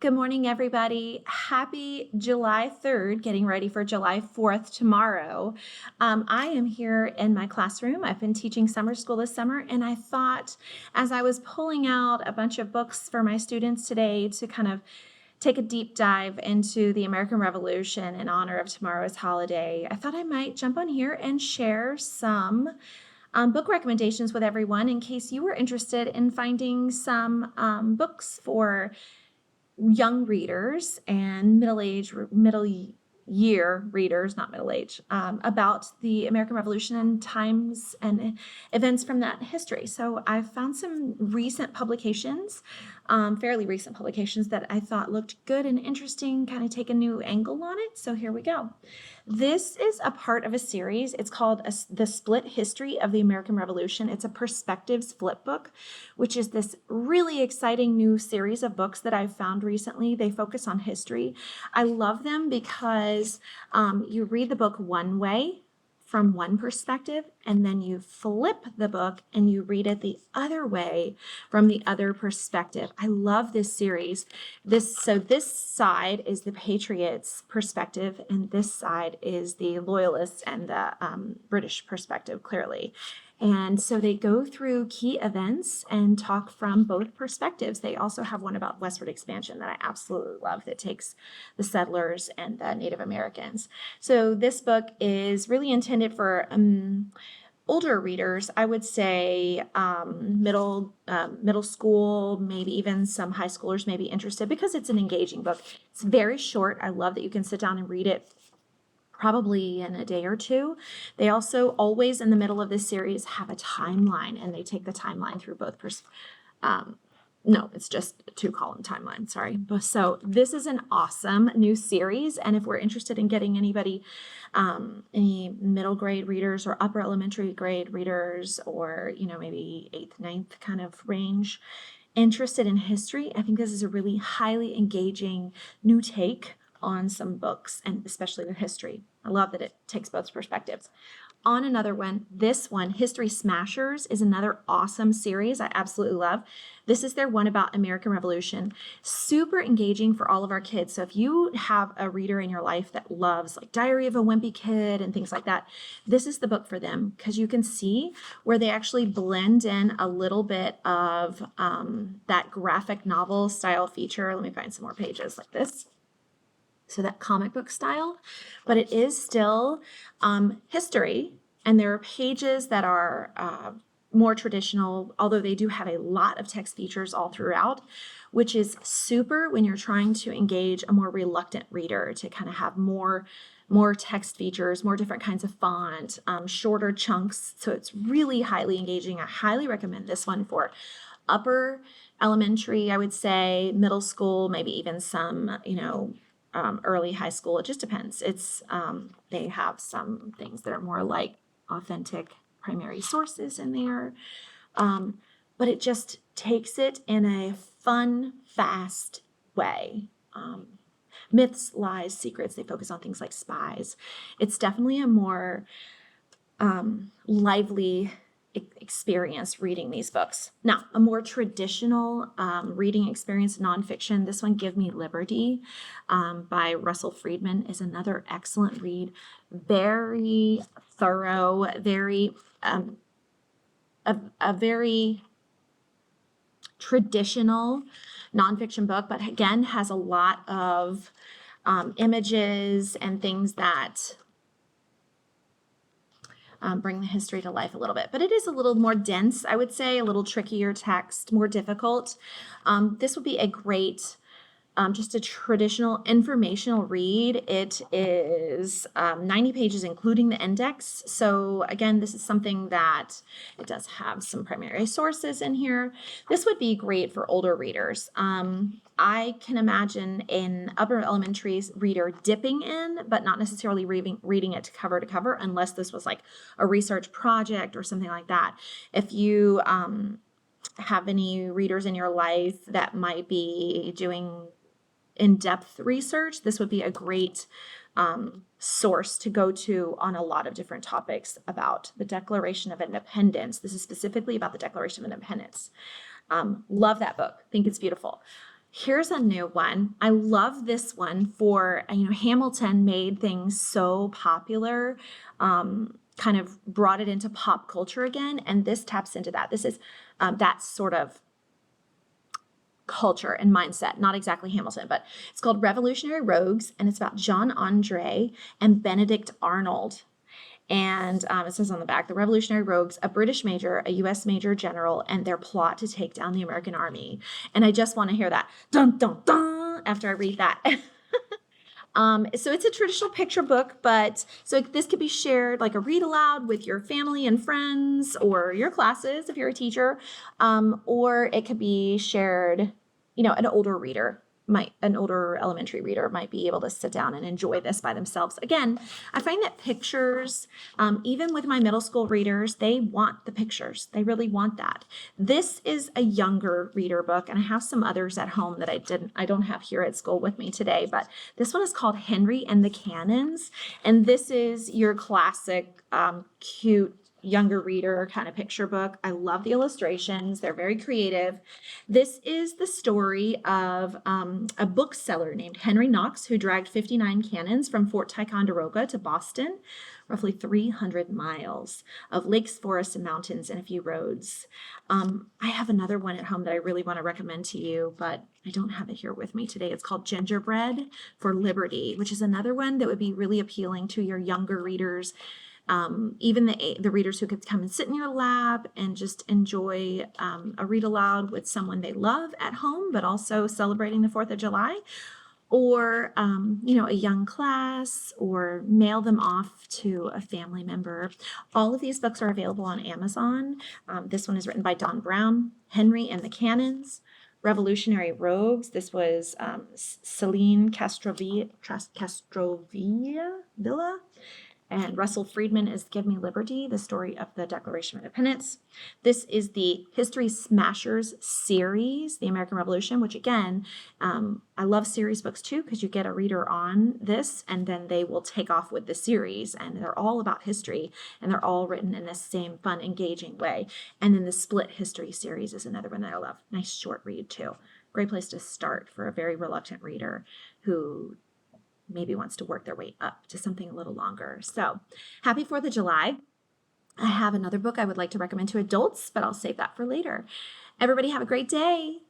Good morning, everybody. Happy July 3rd, getting ready for July 4th tomorrow. I am here in my classroom. I've been teaching summer school this summer, and I thought as I was pulling out a bunch of books for my students today to kind of take a deep dive into the American Revolution in honor of tomorrow's holiday, I thought I might jump on here and share some book recommendations with everyone in case you were interested in finding some books for young readers and middle year readers, not middle age, about the American Revolution and times and events from that history. So I've found some recent publications, fairly recent publications that I thought looked good and interesting, kind of take a new angle on it. So here we go. This is a part of a series. It's called The Split History of the American Revolution. It's a Perspectives flip book, which is this really exciting new series of books that I've found recently. They focus on history. I love them because you read the book one way from one perspective, and then you flip the book and you read it the other way from the other perspective. I love this series. This side is the Patriots' perspective, and this side is the Loyalists and the British perspective, clearly. And so they go through key events and talk from both perspectives. They also have one about westward expansion that I absolutely love that takes the settlers and the Native Americans. So this book is really intended for older readers. I would say middle school, maybe even some high schoolers may be interested because it's an engaging book. It's very short. I love that you can sit down and read it probably in a day or two. They also always in the middle of this series have a timeline, and they take the timeline through both no, it's just a 2-column timeline, sorry. So this is an awesome new series, and if we're interested in getting anybody, any middle grade readers or upper elementary grade readers, or maybe 8th, 9th kind of range, interested in history, I think this is a really highly engaging new take on some books, and especially their history. I love that it takes both perspectives. On another one, this one, History Smashers, is another awesome series I absolutely love. This is their one about American Revolution. Super engaging for all of our kids. So if you have a reader in your life that loves like Diary of a Wimpy Kid and things like that, this is the book for them, because you can see where they actually blend in a little bit of that graphic novel style feature. Let me find some more pages like this. So that comic book style, but it is still history, and there are pages that are more traditional, although they do have a lot of text features all throughout, which is super when you're trying to engage a more reluctant reader to kind of have more text features, more different kinds of font, shorter chunks. So it's really highly engaging. I highly recommend this one for upper elementary, I would say, middle school, maybe even some, early high school. It just depends. It's they have some things that are more like authentic primary sources in there, but it just takes it in a fun, fast way. Myths, lies, secrets. They focus on things like spies. It's definitely a more lively experience reading these books. Now, a more traditional reading experience, nonfiction, this one, Give Me Liberty by Russell Friedman, is another excellent read. Very thorough, very a very traditional nonfiction book, but again has a lot of images and things that bring the history to life a little bit. But it is a little more dense, I would say, a little trickier text, more difficult. This would be a great, just a traditional informational read. It is 90 pages, including the index. So again, this is something that it does have some primary sources in here. This would be great for older readers. I can imagine an upper elementary reader dipping in, but not necessarily reading it to cover, unless this was like a research project or something like that. If you have any readers in your life that might be doing in-depth research, this would be a great source to go to on a lot of different topics about the Declaration of Independence. This is specifically about the Declaration of Independence. Love that book. Think it's beautiful. Here's a new one. I love this one for, Hamilton made things so popular, kind of brought it into pop culture again, and this taps into that. This is that sort of culture and mindset, not exactly Hamilton, but it's called Revolutionary Rogues, and it's about John Andre and Benedict Arnold. And it says on the back, the Revolutionary Rogues, a British major, a U.S. major general, and their plot to take down the American army. And I just want to hear that dun dun dun after I read that. So it's a traditional picture book, but so this could be shared like a read aloud with your family and friends or your classes if you're a teacher, or it could be shared, an older elementary reader might be able to sit down and enjoy this by themselves. Again, I find that pictures, even with my middle school readers, they want the pictures. They really want that. This is a younger reader book, and I have some others at home that I don't have here at school with me today, but this one is called Henry and the Cannons, and this is your classic, cute younger reader kind of picture book. I love the illustrations. They're very creative. This is the story of a bookseller named Henry Knox who dragged 59 cannons from Fort Ticonderoga to Boston, roughly 300 miles of lakes, forests, and mountains, and a few roads. I have another one at home that I really want to recommend to you, but I don't have it here with me today. It's called Gingerbread for Liberty, which is another one that would be really appealing to your younger readers. Even the readers who could come and sit in your lap and just enjoy a read aloud with someone they love at home, but also celebrating the 4th of July, or a young class, or mail them off to a family member. All of these books are available on Amazon. This one is written by Don Brown. Henry and the Cannons, Revolutionary Rogues. This was Celine Castrovilla. And Russell Friedman is Give Me Liberty, the story of the Declaration of Independence. This is the History Smashers series, the American Revolution, which again, I love series books too, because you get a reader on this and then they will take off with the series, and they're all about history and they're all written in this same fun, engaging way. And then the Split History series is another one that I love. Nice short read too. Great place to start for a very reluctant reader who maybe wants to work their way up to something a little longer. So happy 4th of July. I have another book I would like to recommend to adults, but I'll save that for later. Everybody have a great day.